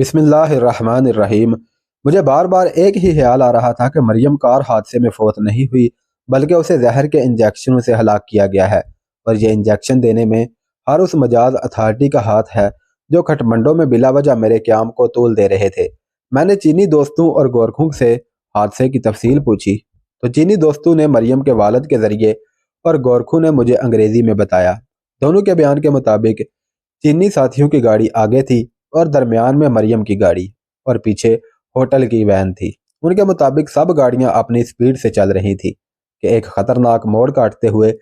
بسم اللہ الرحمن الرحیم۔ مجھے بار بار ایک ہی خیال آ رہا تھا کہ مریم کار حادثے میں فوت نہیں ہوئی بلکہ اسے زہر کے انجیکشنوں سے ہلاک کیا گیا ہے، اور یہ انجیکشن دینے میں ہر اس مجاز اتھارٹی کا ہاتھ ہے جو کھٹمنڈو میں بلا وجہ میرے قیام کو طول دے رہے تھے۔ میں نے چینی دوستوں اور گورکھوں سے حادثے کی تفصیل پوچھی تو چینی دوستوں نے مریم کے والد کے ذریعے اور گورکھوں نے مجھے انگریزی میں بتایا۔ دونوں کے بیان کے مطابق چینی ساتھیوں کی گاڑی آگے تھی اور درمیان میں مریم کی گاڑی اور پیچھے ہوٹل کی وین تھی۔ ان کے مطابق سب گاڑیاں اپنی سپیڈ سے چل رہی تھی کہ ایک خطرناک موڑ کاٹتے ہوئے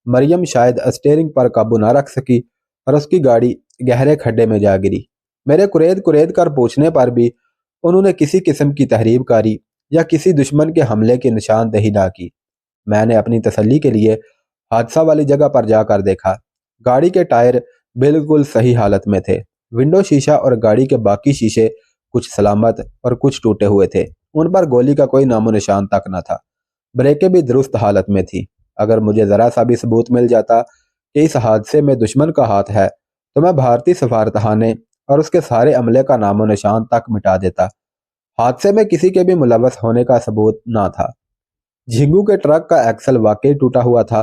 مریم شاید اسٹیئرنگ پر قابو نہ رکھ سکی اور اس کی گاڑی گہرے کھڈے میں جا گری۔ میرے کرید کر پوچھنے پر بھی انہوں نے کسی قسم کی تحریب کاری یا کسی دشمن کے حملے کی نشاندہی نہ کی۔ میں نے اپنی تسلی کے لیے حادثہ والی جگہ پر جا کر دیکھا۔ گاڑی کے ٹائر بالکل صحیح حالت میں تھے۔ ونڈو شیشہ اور گاڑی کے باقی شیشے کچھ سلامت اور کچھ ٹوٹے ہوئے تھے۔ ان پر گولی کا کوئی نام و نشان تک نہ تھا۔ بریکیں بھی درست حالت میں تھی۔ اگر مجھے ذرا سا بھی ثبوت مل جاتا کہ اس حادثے میں دشمن کا ہاتھ ہے تو میں بھارتی سفارتخانے اور اس کے سارے عملے کا نام و نشان تک مٹا دیتا۔ حادثے میں کسی کے بھی ملوث ہونے کا ثبوت نہ تھا۔ جھنگو کے ٹرک کا ایکسل واقعی ٹوٹا ہوا تھا۔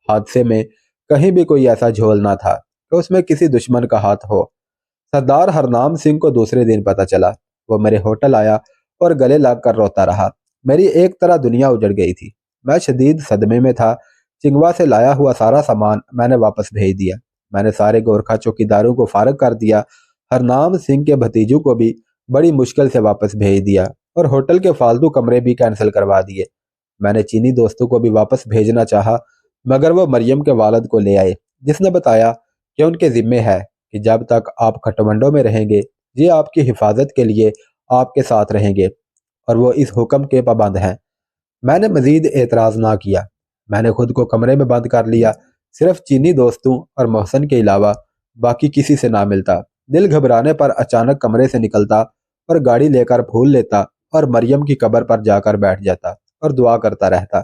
حادثے میں کہیں بھی کوئی ایسا جھول نہ تھا کہ اس میں کسی دشمن کا ہاتھ ہو۔ سردار ہرنام سنگھ کو دوسرے دن پتہ چلا۔ وہ میرے ہوٹل آیا اور گلے لگ کر روتا رہا۔ میری ایک طرح دنیا اجڑ گئی تھی۔ میں شدید صدمے میں تھا۔ چنگوا سے لایا ہوا سارا سامان میں نے واپس بھیج دیا۔ میں نے سارے گورکھا چوکیداروں کو فارغ کر دیا۔ ہرنام سنگھ کے بھتیجوں کو بھی بڑی مشکل سے واپس بھیج دیا اور ہوٹل کے فالتو کمرے بھی کینسل کروا دیے۔ میں نے چینی دوستوں کو بھی واپس بھیجنا چاہا مگر وہ مریم کے والد کو لے آئے، جس نے بتایا کہ ان کے ذمے ہے کہ جب تک آپ کھٹمنڈو میں رہیں گے یہ آپ کی حفاظت کے لیے آپ کے ساتھ رہیں گے اور وہ اس حکم کے پابند ہیں۔ میں نے مزید اعتراض نہ کیا۔ میں نے خود کو کمرے میں بند کر لیا۔ صرف چینی دوستوں اور محسن کے علاوہ باقی کسی سے نہ ملتا۔ دل گھبرانے پر اچانک کمرے سے نکلتا اور گاڑی لے کر پھول لیتا اور مریم کی قبر پر جا کر بیٹھ جاتا اور دعا کرتا رہتا۔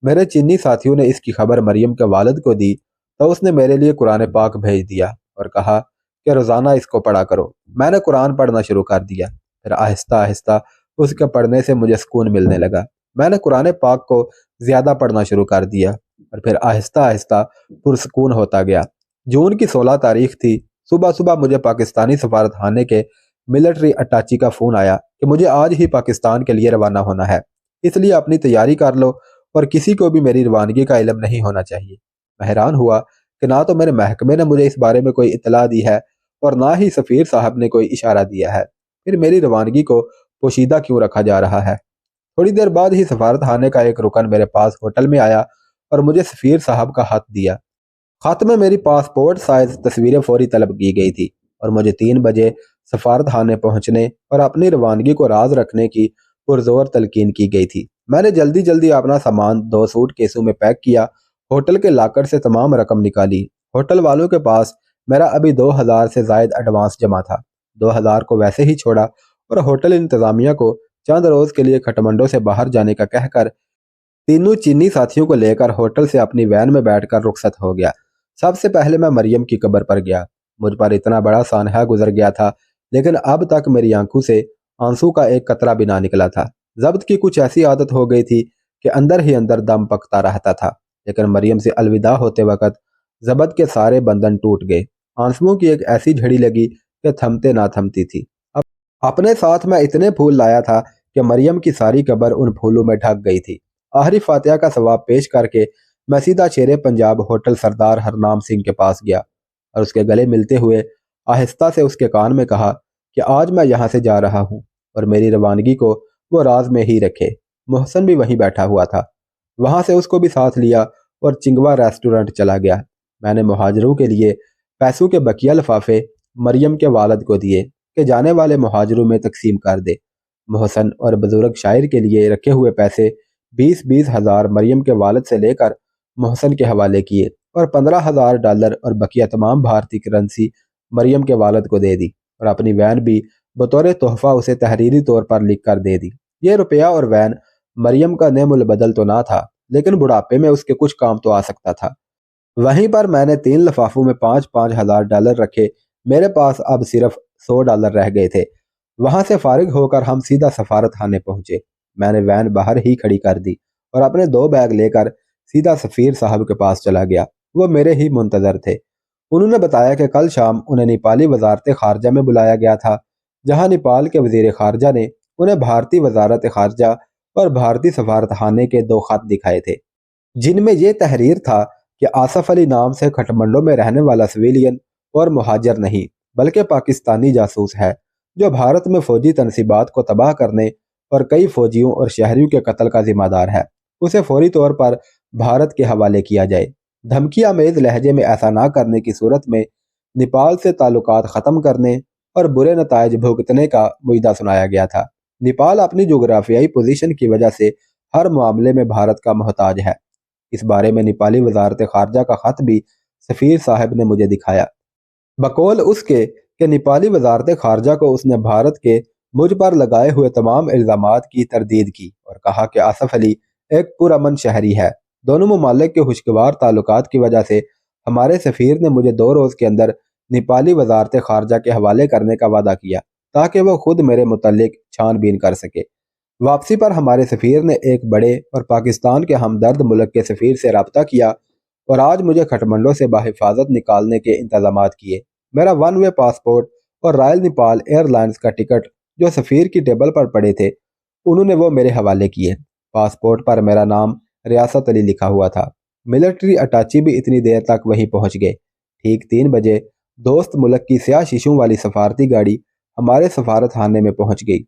میرے چینی ساتھیوں نے اس کی خبر مریم کے والد کو دی تو اس نے میرے لیے قرآن پاک بھیج دیا اور کہا کہ روزانہ اس کو پڑھا کرو۔ میں نے قرآن پڑھنا شروع کر دیا۔ پھر آہستہ آہستہ اس کے پڑھنے سے مجھے سکون ملنے لگا۔ میں نے قرآن پاک کو زیادہ پڑھنا شروع کر دیا اور پھر آہستہ آہستہ پرسکون ہوتا گیا۔ جون کی 16 تاریخ تھی۔ صبح صبح مجھے پاکستانی سفارتخانے کے ملٹری اٹاچی کا فون آیا کہ مجھے آج ہی پاکستان کے لیے روانہ ہونا ہے، اس لیے اپنی تیاری کر لو اور کسی کو بھی میری روانگی کا علم نہیں ہونا چاہیے۔ میں حیران ہوا کہ نہ تو میرے محکمے نے مجھے اس بارے میں کوئی اطلاع دی ہے اور نہ ہی سفیر صاحب نے کوئی اشارہ دیا ہے، پھر میری روانگی کو پوشیدہ کیوں رکھا جا رہا ہے؟ تھوڑی دیر بعد ہی سفارت خانے کا ایک رکن میرے پاس ہوٹل میں آیا اور مجھے سفیر صاحب کا خط دیا۔ خط میں میری پاسپورٹ سائز تصویریں فوری طلب کی گئی تھی اور مجھے 3 بجے سفارت خانے پہنچنے اور اپنی روانگی کو راز رکھنے کی پرزور تلقین کی گئی تھی۔ میں نے جلدی جلدی اپنا سامان 2 سوٹ کیسوں میں پیک کیا، ہوٹل کے لاکر سے تمام رقم نکالی۔ ہوٹل والوں کے پاس میرا ابھی 2000 سے زائد ایڈوانس جمع تھا۔ 2000 کو ویسے ہی چھوڑا اور ہوٹل انتظامیہ کو چند روز کے لیے کھٹمنڈو سے باہر جانے کا کہہ کر تینوں چینی ساتھیوں کو لے کر ہوٹل سے اپنی وین میں بیٹھ کر رخصت ہو گیا۔ سب سے پہلے میں مریم کی قبر پر گیا۔ مجھ پر اتنا بڑا سانحہ گزر گیا تھا لیکن اب تک میری آنکھوں سے آنسو کا ایک قطرہ بھی نہ نکلا تھا۔ ضبط کی کچھ ایسی عادت ہو گئی تھی کہ اندر ہی اندر دم پکتا رہتا تھا، لیکن مریم سے الوداع ہوتے وقت ضبط کے سارے بندھن ٹوٹ گئے۔ آنسوؤں کی ایک ایسی جھڑی لگی کہ تھمتے نہ تھمتی تھی۔ اپنے ساتھ میں اتنے پھول لایا تھا کہ مریم کی ساری قبر ان پھولوں میں ڈھک گئی تھی۔ آخری فاتحہ کا ثواب پیش کر کے میں سیدھا شیر پنجاب ہوٹل سردار ہرنام سنگھ کے پاس گیا اور اس کے گلے ملتے ہوئے آہستہ سے اس کے کان میں کہا کہ آج میں یہاں سے جا رہا ہوں اور میری روانگی کو وہ راز میں ہی رکھے۔ محسن بھی وہیں بیٹھا ہوا تھا۔ وہاں سے اس کو بھی ساتھ لیا اور چنگوا ریسٹورنٹ چلا گیا۔ میں نے مہاجروں کے لیے پیسوں کے بقیہ لفافے مریم کے والد کو دیے کہ جانے والے مہاجروں میں تقسیم کر دے۔ محسن اور بزرگ شاعر کے لیے رکھے ہوئے پیسے 20 ہزار مریم کے والد سے لے کر محسن کے حوالے کیے اور $15,000 اور بقیہ تمام بھارتی کرنسی مریم کے والد کو دے دی اور اپنی وین بھی بطور تحفہ اسے تحریری طور پر لکھ کر دے دی۔ یہ روپیہ اور وین مریم کا نعم البدل تو نہ تھا لیکن بڑھاپے میں اس کے کچھ کام تو آ سکتا تھا۔ وہیں پر میں نے 3 لفافوں میں $5,000 رکھے۔ میرے پاس اب صرف $100 رہ گئے تھے۔ وہاں سے فارغ ہو کر ہم سیدھا سفارت خانے پہنچے۔ میں نے وین باہر ہی کھڑی کر دی اور اپنے 2 بیگ لے کر سیدھا سفیر صاحب کے پاس چلا گیا۔ وہ میرے ہی منتظر تھے۔ انہوں نے بتایا کہ کل شام انہیں نیپالی وزارت خارجہ میں بلایا گیا تھا، جہاں نیپال کے وزیر خارجہ نے انہیں بھارتی وزارت خارجہ اور بھارتی سفارت خانے کے 2 خط دکھائے تھے، جن میں یہ تحریر تھا کہ آصف علی نام سے کھٹمنڈو میں رہنے والا سویلین اور مہاجر نہیں بلکہ پاکستانی جاسوس ہے، جو بھارت میں فوجی تنصیبات کو تباہ کرنے اور کئی فوجیوں اور شہریوں کے قتل کا ذمہ دار ہے۔ اسے فوری طور پر بھارت کے حوالے کیا جائے۔ دھمکی آمیز لہجے میں ایسا نہ کرنے کی صورت میں نیپال سے تعلقات ختم کرنے اور برے نتائج بھگتنے کا مجدہ سنایا گیا تھا۔ نیپال اپنی جغرافیائی پوزیشن کی وجہ سے ہر معاملے میں بھارت کا محتاج ہے۔ اس بارے میں نیپالی وزارت خارجہ کا خط بھی سفیر صاحب نے مجھے دکھایا۔ بقول اس کے کہ نیپالی وزارت خارجہ کو اس نے بھارت کے مجھ پر لگائے ہوئے تمام الزامات کی تردید کی اور کہا کہ آصف علی ایک پرامن شہری ہے۔ دونوں ممالک کے خوشگوار تعلقات کی وجہ سے ہمارے سفیر نے مجھے 2 روز کے اندر نیپالی وزارت خارجہ کے حوالے کرنے کا وعدہ کیا تاکہ وہ خود میرے متعلق چھان بین کر سکے۔ واپسی پر ہمارے سفیر نے ایک بڑے اور پاکستان کے ہمدرد ملک کے سفیر سے رابطہ کیا اور آج مجھے کھٹمنڈو سے بحفاظت نکالنے کے انتظامات کیے۔ میرا 1 وے پاسپورٹ اور رائل نیپال ایئر لائنز کا ٹکٹ جو سفیر کی ٹیبل پر پڑے تھے، انہوں نے وہ میرے حوالے کیے۔ پاسپورٹ پر میرا نام ریاست علی لکھا ہوا تھا۔ ملٹری اٹاچی بھی اتنی دیر تک وہیں پہنچ گئے۔ ٹھیک 3 بجے دوست ملک کی سیاہ شیشوں والی سفارتی گاڑی ہمارے سفارت خانے میں پہنچ گئی۔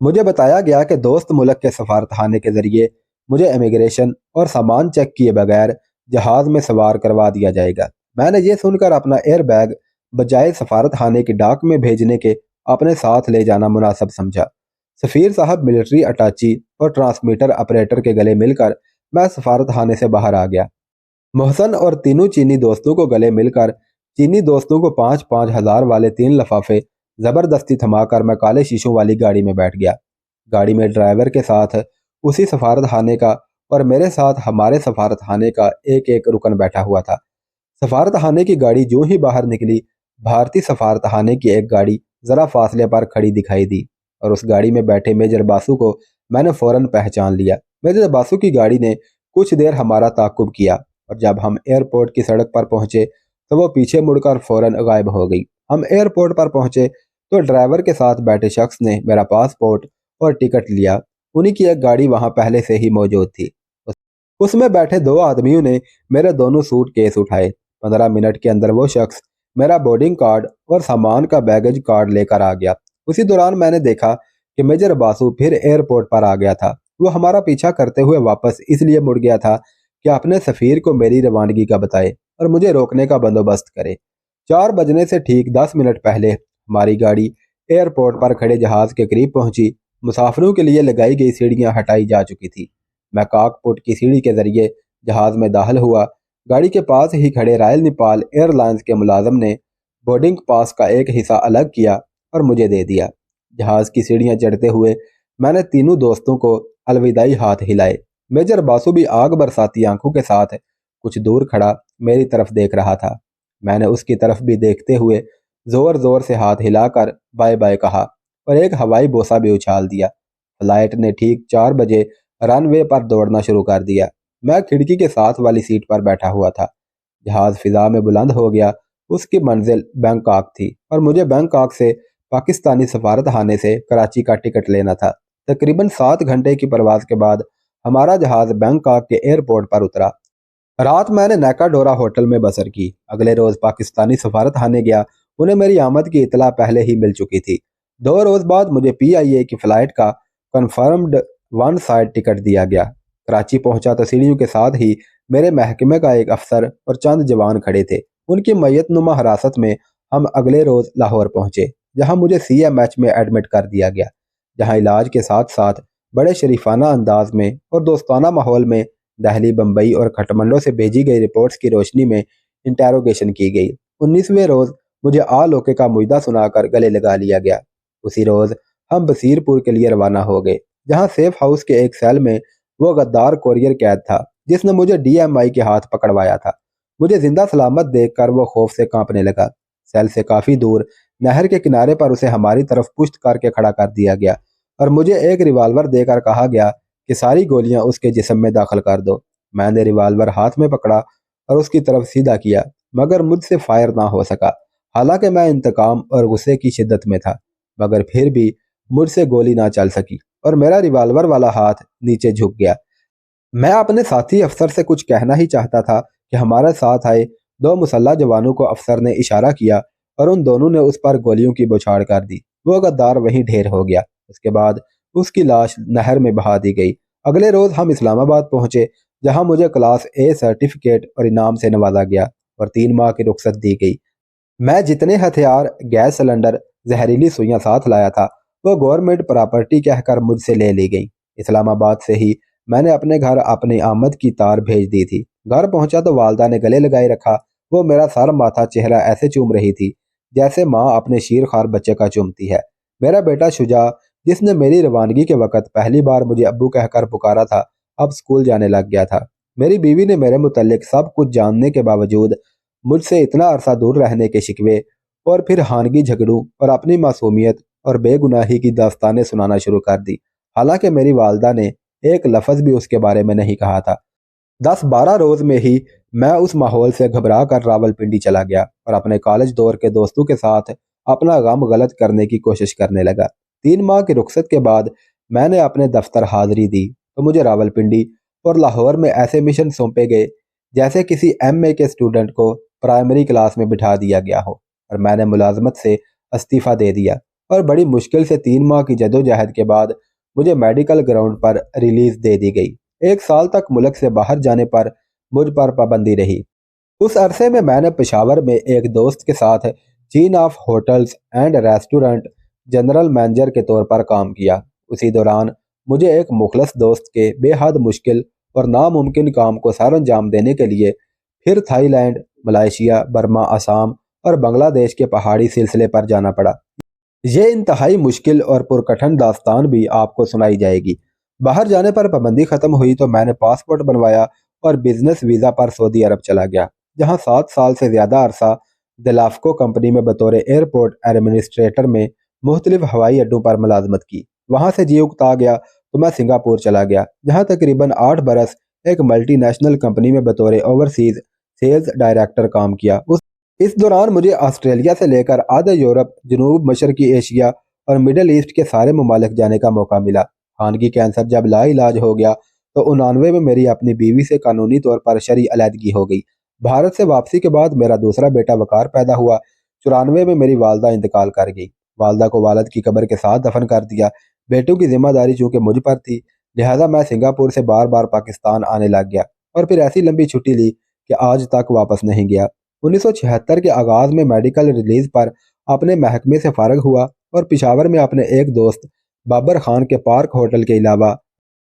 مجھے بتایا گیا کہ دوست ملک کے سفارت خانے کے ذریعے مجھے امیگریشن اور سامان چیک کیے بغیر جہاز میں سوار کروا دیا جائے گا۔ میں نے یہ سن کر اپنا ایئر بیگ بجائے سفارت خانے کی ڈاک میں بھیجنے کے اپنے ساتھ لے جانا مناسب سمجھا۔ سفیر صاحب، ملٹری اٹاچی اور ٹرانسمیٹر آپریٹر کے گلے مل کر میں سفارت خانے سے باہر آ گیا۔ محسن اور تینوں چینی دوستوں کو گلے مل کر چینی دوستوں کو 5-5 ہزار والے 3 لفافے زبردستی تھما کر میں کالے شیشوں والی گاڑی میں بیٹھ گیا۔ گاڑی میں ڈرائیور کے ساتھ اسی سفارت خانے کا اور میرے ساتھ ہمارے سفارت خانے کا ایک رکن بیٹھا ہوا تھا۔ سفارت خانے کی گاڑی جو ہی باہر نکلی، بھارتی سفارت خانے کی ایک گاڑی ذرا فاصلے پر کھڑی دکھائی دی اور اس گاڑی میں بیٹھے میجر باسو کو میں نے فوراً پہچان لیا۔ میجر باسو کی گاڑی نے کچھ دیر ہمارا تعاقب کیا اور جب ہم ایئرپورٹ کی سڑک پر پہنچے تو وہ پیچھے مڑ کر فوراً غائب ہو گئی۔ ہم ایئرپورٹ پر پہنچے تو ڈرائیور کے ساتھ بیٹھے شخص نے میرا پاسپورٹ اور ٹکٹ لیا۔ انہی کی ایک گاڑی وہاں پہلے سے ہی موجود تھی۔ اس میں بیٹھے 2 آدمیوں نے میرے دونوں سوٹ کیس اٹھائے۔ 15 منٹ کے اندر وہ شخص میرا بورڈنگ کارڈ اور سامان کا بیگیج کارڈ لے کر آ گیا۔ اسی دوران میں نے دیکھا کہ میجر باسو پھر ایئرپورٹ پر آ گیا تھا۔ وہ ہمارا پیچھا کرتے ہوئے واپس اس لیے مڑ گیا تھا کہ اپنے سفیر کو میری روانگی کا بتائے اور مجھے روکنے کا بندوبست کرے۔ 4 بجنے سے ٹھیک 10 منٹ پہلے ہماری گاڑی ایئرپورٹ پر کھڑے جہاز کے قریب پہنچی۔ مسافروں کے لیے لگائی گئی سیڑھیاں ہٹائی جا چکی تھی۔ میں کاک پٹ کی سیڑھی کے ذریعے جہاز میں داخل ہوا۔ گاڑی کے پاس ہی کھڑے رائل نیپال ایئر لائنز کے ملازم نے بورڈنگ پاس کا ایک حصہ الگ کیا اور مجھے دے دیا۔ جہاز کی سیڑھیاں چڑھتے ہوئے میں نے تینوں دوستوں کو الوداعی ہاتھ ہلائے۔ میجر باسو بھی آگ برساتی آنکھوں کے ساتھ کچھ دور کھڑا میری طرف دیکھ رہا تھا۔ میں نے اس کی طرف بھی دیکھتے ہوئے زور زور سے ہاتھ ہلا کر بائے بائے کہا اور ایک ہوائی بوسہ بھی اچھال دیا۔ فلائٹ نے ٹھیک 4 بجے رن وے پر دوڑنا شروع کر دیا۔ میں کھڑکی کے ساتھ والی سیٹ پر بیٹھا ہوا تھا۔ جہاز فضا میں بلند ہو گیا۔ اس کی منزل بینکاک تھی اور مجھے بینکاک سے پاکستانی سفارت خانے سے کراچی کا ٹکٹ لینا تھا۔ تقریباً 7 گھنٹے کی پرواز کے بعد ہمارا جہاز بینکاک کے ایئرپورٹ پر اترا۔ رات میں نے نیکا ڈورا ہوٹل میں بسر کی۔ اگلے روز پاکستانی سفارت خانے گیا۔ انہیں میری آمد کی اطلاع پہلے ہی مل چکی تھی۔ 2 روز بعد مجھے PIA کی فلائٹ کا کنفرمڈ 1 سائڈ ٹکٹ دیا گیا۔ کراچی پہنچا تو سیڑھیوں کے ساتھ ہی میرے محکمے کا ایک افسر اور چند جوان کھڑے تھے۔ ان کی میت نما حراست میں ہم اگلے روز لاہور پہنچے، جہاں مجھے CMH میں ایڈمٹ کر دیا گیا، جہاں علاج کے ساتھ ساتھ بڑے شریفانہ انداز میں اور دوستانہ ماحول میں دہلی، بمبئی اور کھٹمنڈو سے بھیجی گئی رپورٹس کی روشنی میں انٹیروگیشن کی گئی۔ 19ویں روز مجھے آلوکے کا مجدہ سنا کر گلے لگا لیا گیا۔ اسی روز ہم بصیر پور کے لیے روانہ ہو گئے، جہاں سیف ہاؤس کے ایک سیل میں وہ غدار کورئر قید تھا جس نے مجھے DMI کے ہاتھ پکڑوایا تھا۔ مجھے زندہ سلامت دیکھ کر وہ خوف سے کانپنے لگا۔ سیل سے کافی دور نہر کے کنارے پر اسے ہماری طرف پشت کر کے کھڑا کر دیا گیا اور مجھے ایک ریوالور دے کر کہا گیا کہ ساری گولیاں اس کے جسم میں داخل کر دو۔ میں نے ریوالور ہاتھ میں پکڑا اور اس کی طرف سیدھا کیا، مگر مجھ سے فائر نہ ہو سکا۔ حالانکہ میں انتقام اور غصے کی شدت میں تھا، مگر پھر بھی مجھ سے گولی نہ چل سکی اور میرا ریوالور والا ہاتھ نیچے جھک گیا۔ میں اپنے ساتھی افسر سے کچھ کہنا ہی چاہتا تھا کہ ہمارے ساتھ آئے دو مسلح جوانوں کو افسر نے اشارہ کیا اور ان دونوں نے اس پر گولیوں کی بوچھاڑ کر دی۔ وہ غدار وہیں ڈھیر ہو گیا۔ اس کے بعد اس کی لاش نہر میں بہا دی گئی۔ اگلے روز ہم اسلام آباد پہنچے، جہاں مجھے کلاس اے سرٹیفکیٹ اور انعام سے نوازا گیا اور 3 ماہ کی رخصت دی گئی۔ میں جتنے ہتھیار، گیس سلنڈر، زہریلی سوئیاں ساتھ لایا تھا وہ گورنمنٹ پراپرٹی کہہ کر مجھ سے لے لی گئی۔ اسلام آباد سے ہی میں نے اپنے گھر اپنی آمد کی تار بھیج دی تھی۔ گھر پہنچا تو والدہ نے گلے لگائے رکھا۔ وہ میرا سر، ماتھا، چہرہ ایسے چوم رہی تھی جیسے ماں اپنے شیر خوار بچے کا چومتی ہے۔ میرا بیٹا شجاع، جس نے میری روانگی کے وقت پہلی بار مجھے ابو کہہ کر پکارا تھا، اب سکول جانے لگ گیا تھا۔ میری بیوی نے میرے متعلق سب کچھ جاننے کے باوجود مجھ سے اتنا عرصہ دور رہنے کے شکوے اور پھر خانگی جھگڑوں اور اپنی معصومیت اور بے گناہی کی داستانیں سنانا شروع کر دی، حالانکہ میری والدہ نے ایک لفظ بھی اس کے بارے میں نہیں کہا تھا۔ 10-12 روز میں ہی میں اس ماحول سے گھبرا کر راولپنڈی چلا گیا اور اپنے کالج دور کے دوستوں کے ساتھ اپنا غم غلط کرنے کی کوشش کرنے لگا۔ 3 ماہ کی رخصت کے بعد میں نے اپنے دفتر حاضری دی تو مجھے راولپنڈی اور لاہور میں ایسے مشن سونپے گئے جیسے کسی ایم اے کے اسٹوڈنٹ کو پرائمری کلاس میں بٹھا دیا گیا ہو، اور میں نے ملازمت سے استعفیٰ دے دیا اور بڑی مشکل سے 3 ماہ کی جدوجہد کے بعد مجھے میڈیکل گراؤنڈ پر ریلیز دے دی گئی۔ 1 سال تک ملک سے باہر جانے پر مجھ پر پابندی رہی۔ اس عرصے میں میں نے پشاور میں ایک دوست کے ساتھ chain of hotels and restaurant general manager کے طور پر کام کیا۔ اسی دوران مجھے ایک مخلص دوست کے بے حد مشکل اور ناممکن کام کو سر انجام دینے کے لیے پھر Thailand, Malaysia, Burma, Assam اور بنگلہ دیش کے پہاڑی سلسلے پر جانا پڑا۔ یہ انتہائی مشکل اور پرکٹھن داستان بھی آپ کو سنائی جائے گی۔ باہر جانے پر پابندی ختم ہوئی تو میں نے پاسپورٹ بنوایا اور بزنس ویزا پر سعودی عرب چلا گیا، جہاں 7 سال سے زیادہ عرصہ دلافکو کمپنی میں بطور ایئرپورٹ ایڈمنسٹریٹر میں مختلف ہوائی اڈوں پر ملازمت کی۔ وہاں سے جی اکتا گیا تو میں سنگاپور چلا گیا، جہاں تقریباً 8 برس ایک ملٹی نیشنل کمپنی میں بطور اوورسیز سیلز ڈائریکٹر کام کیا۔ اس دوران مجھے آسٹریلیا سے لے کر آدھے یورپ، جنوب مشرقی ایشیا اور مڈل ایسٹ کے سارے ممالک جانے کا موقع ملا۔ خانگی کینسر جب لا علاج ہو گیا تو 99 میں میری اپنی بیوی سے قانونی طور پر شرعی علیحدگی ہو گئی۔ بھارت سے واپسی کے بعد میرا دوسرا بیٹا وقار پیدا ہوا۔ 94 میں میری والدہ انتقال کر گئی۔ والدہ کو والد کی قبر کے ساتھ دفن کر دیا۔ بیٹوں کی ذمہ داری چونکہ مجھ پر تھی، لہٰذا میں سنگاپور سے بار بار پاکستان آنے لگ گیا اور پھر ایسی لمبی چھٹی لی کہ آج تک واپس نہیں گیا۔ 1976 کے آغاز میں میڈیکل ریلیز پر اپنے محکمے سے فارغ ہوا اور پشاور میں اپنے ایک دوست بابر خان کے پارک ہوٹل کے علاوہ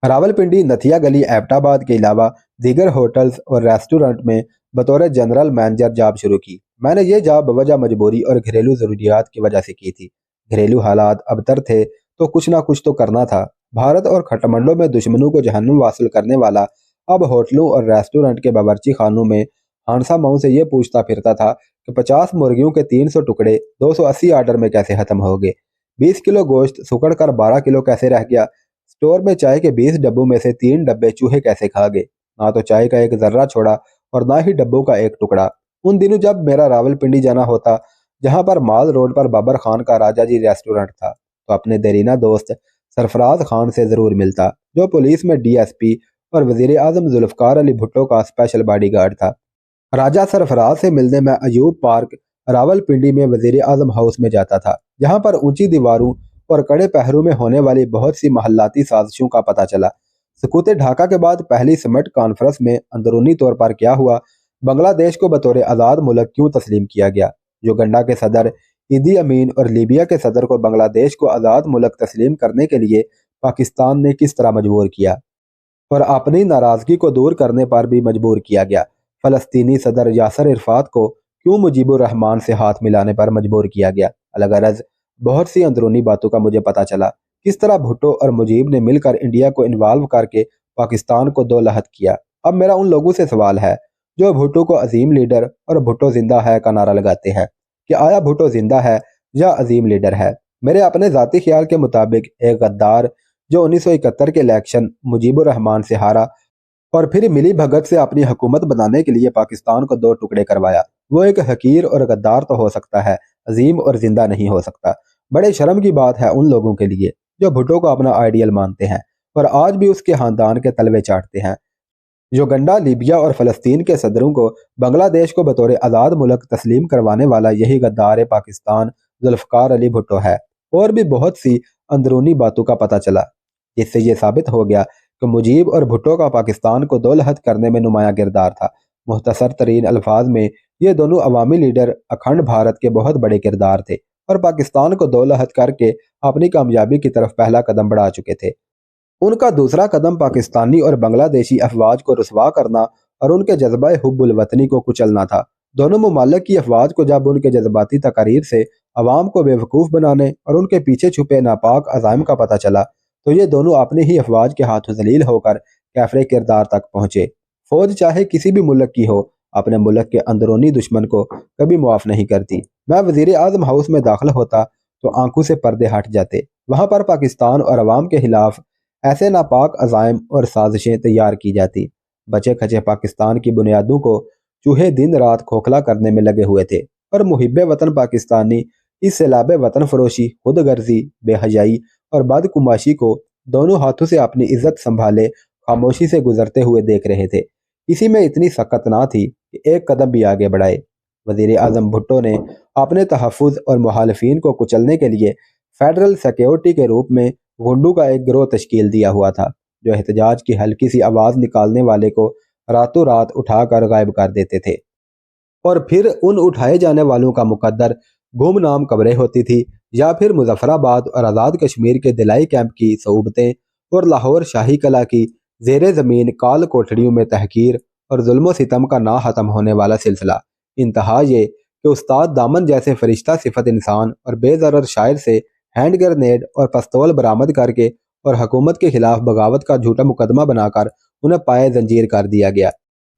راولپنڈی، نتھیا گلی، ایبٹ آباد کے علاوہ دیگر ہوٹلز اور ریسٹورنٹ میں بطور جنرل مینیجر جاب شروع کی۔ میں نے یہ جاب بوجہ مجبوری اور گھریلو ضروریات کی وجہ سے کی تھی۔ گھریلو حالات ابتر تھے تو کچھ نہ کچھ تو کرنا تھا۔ بھارت اور کھٹمنڈو میں دشمنوں کو جہنم واصل کرنے والا اب ہوٹلوں اور ریسٹورنٹ کے باورچی خانوں میں ہانسا ماؤں سے یہ پوچھتا پھرتا تھا کہ 50 مرغیوں کے 300 ٹکڑے 280 آرڈر میں کیسے ختم ہو گئے، 20 کلو گوشت سکڑ کر 12 کلو کیسے رہ گیا، سٹور میں چائے کے 20 ڈبوں میں سے 3 ڈبے چوہے کیسے کھا گئے، نہ تو چائے کا ایک ذرہ چھوڑا اور نہ ہی ڈبوں کا ایک ٹکڑا۔ ان دنوں جب میرا راولپنڈی جانا ہوتا، جہاں پر مال روڈ پر بابر خان کا راجہ جی ریسٹورنٹ تھا، تو اپنے دیرینہ دوست سرفراز خان سے ضرور ملتا، جو پولیس میں ڈی ایس پی اور وزیر اعظم ذوالفقار علی بھٹو کا اسپیشل باڈی گارڈ تھا۔ راجہ سرفراز سے ملنے میں ایوب پارک راولپنڈی میں وزیر اعظم ہاؤس میں جاتا تھا، جہاں پر اونچی دیواروں اور کڑے پہروں میں ہونے والی بہت سی محلاتی سازشوں کا پتہ چلا۔ سکوت ڈھاکہ کے بعد پہلی سمٹ کانفرنس میں اندرونی طور پر کیا ہوا، بنگلہ دیش کو بطور آزاد ملک کیوں تسلیم کیا گیا، یوگنڈا کے صدر ایدی امین اور لیبیا کے صدر کو بنگلہ دیش کو آزاد ملک تسلیم کرنے کے لیے پاکستان نے کس طرح مجبور کیا اور اپنی ناراضگی کو دور کرنے پر بھی مجبور کیا گیا، فلسطینی صدر یاسر عرفات کو کیوں مجیب الرحمان سے ہاتھ ملانے پر مجبور کیا گیا۔ الغرض بہت سی اندرونی باتوں کا مجھے پتہ چلا، کس طرح بھٹو اور مجیب نے مل کر انڈیا کو انوالو کر کے پاکستان کو 2 لحد کیا۔ اب میرا ان لوگوں سے سوال ہے جو بھٹو کو عظیم لیڈر اور بھٹو زندہ ہے کا نعرہ لگاتے ہیں کہ آیا بھٹو زندہ ہے یا عظیم لیڈر ہے۔ میرے اپنے ذاتی خیال کے مطابق ایک غدار جو 1971 کے الیکشن مجیب الرحمان سے ہارا اور پھر ملی بھگت سے اپنی حکومت بنانے کے لیے پاکستان کو 2 ٹکڑے کروایا، وہ ایک حقیر اور غدار تو ہو سکتا ہے، عظیم اور زندہ نہیں ہو سکتا۔ بڑے شرم کی بات ہے ان لوگوں کے لیے جو بھٹو کو اپنا آئیڈیل مانتے ہیں اور آج بھی اس کے خاندان کے تلوے چاٹتے ہیں۔ یوگنڈا، لیبیا اور فلسطین کے صدروں کو بنگلہ دیش کو بطور آزاد ملک تسلیم کروانے والا یہی غدار پاکستان ذوالفقار علی بھٹو ہے۔ اور بھی بہت سی اندرونی باتوں کا پتہ چلا جس سے یہ ثابت ہو گیا کہ مجیب اور بھٹو کا پاکستان کو 2 لحد کرنے میں نمایاں کردار تھا۔ مختصر ترین الفاظ میں یہ دونوں عوامی لیڈر اکھنڈ بھارت کے بہت بڑے کردار تھے اور پاکستان کو 2 لحد کر کے اپنی کامیابی کی طرف پہلا قدم بڑھا چکے تھے۔ ان کا دوسرا قدم پاکستانی اور بنگلہ دیشی افواج کو رسوا کرنا اور ان کے جذبہ حب الوطنی کو کچلنا تھا۔ دونوں ممالک کی افواج کو جب ان کے جذباتی تقاریر سے عوام کو بے وقوف بنانے اور ان کے پیچھے چھپے ناپاک عزائم کا پتہ چلا تو یہ دونوں اپنی ہی افواج کے ہاتھوں ذلیل ہو کر کیفر کردار تک پہنچے۔ فوج چاہے کسی بھی ملک کی ہو، اپنے ملک کے اندرونی دشمن کو کبھی معاف نہیں کرتی۔ میں وزیر اعظم ہاؤس میں داخل ہوتا تو آنکھوں سے پردے ہٹ جاتے۔ وہاں پر پاکستان اور عوام کے خلاف ایسے ناپاک عزائم اور سازشیں تیار کی جاتی۔ بچے کھچے پاکستان کی بنیادوں کو چوہے دن رات کھوکھلا کرنے میں لگے ہوئے تھے اور محب وطن پاکستانی اس سیلاب وطن فروشی، خود غرضی، بے حیائی اور بدکماشی کو دونوں ہاتھوں سے اپنی عزت سنبھالے خاموشی سے گزرتے ہوئے دیکھ رہے تھے۔ اسی میں اتنی سکت نہ تھی کہ ایک قدم بھی آگے بڑھائے۔ وزیر اعظم بھٹو نے اپنے تحفظ اور مخالفین کو کچلنے کے لیے فیڈرل سیکیورٹی کے روپ میں گنڈوں کا ایک گروہ تشکیل دیا ہوا تھا جو احتجاج کی ہلکی سی آواز نکالنے والے کو راتوں رات اٹھا کر غائب کر دیتے تھے اور پھر ان اٹھائے جانے والوں کا مقدر گمنام قبریں ہوتی تھی یا پھر مظفر آباد اور آزاد کشمیر کے دلائی کیمپ کی صعوبتیں اور لاہور شاہی قلعہ کی زیر زمین کال کوٹھڑیوں میں تحقیر اور ظلم و ستم کا نہ ختم ہونے والا سلسلہ۔ انتہا یہ کہ استاد دامن جیسے فرشتہ صفت انسان اور بے ضرر شاعر سے ہینڈ گرنیڈ اور پستول برآمد کر کے اور حکومت کے خلاف بغاوت کا جھوٹا مقدمہ بنا کر انہیں پائے زنجیر کر دیا گیا۔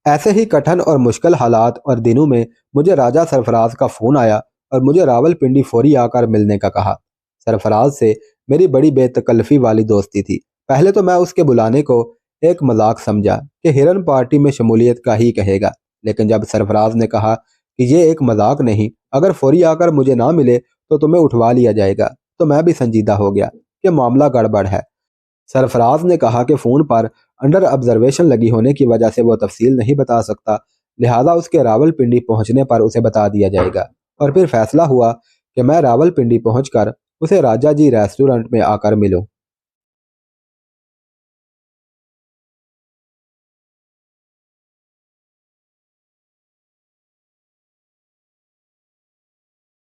ایسے ہی کٹھن اور مشکل حالات اور دنوں میں مجھے راجہ سرفراز کا فون آیا اور مجھے راول پنڈی فوری آ کر ملنے کا کہا۔ سرفراز سے میری بڑی بے تکلفی والی دوستی تھی۔ پہلے تو میں اس کے بلانے کو ایک مذاق سمجھا کہ ہرن پارٹی میں شمولیت کا ہی کہے گا، لیکن جب سرفراز نے کہا کہ یہ ایک مذاق نہیں، اگر فوری آ کر مجھے نہ ملے تو تمہیں اٹھوا لیا جائے گا، تو میں بھی سنجیدہ ہو گیا کہ معاملہ گڑبڑ ہے۔ سرفراز نے کہا کہ فون پر انڈر آبزرویشن لگی ہونے کی وجہ سے وہ تفصیل نہیں بتا سکتا، لہذا اس کے راول پنڈی پہنچنے پر اسے بتا دیا جائے گا۔ اور پھر فیصلہ ہوا کہ میں راول پنڈی پہنچ کر اسے راجہ جی ریسٹورنٹ میں آ کر ملوں۔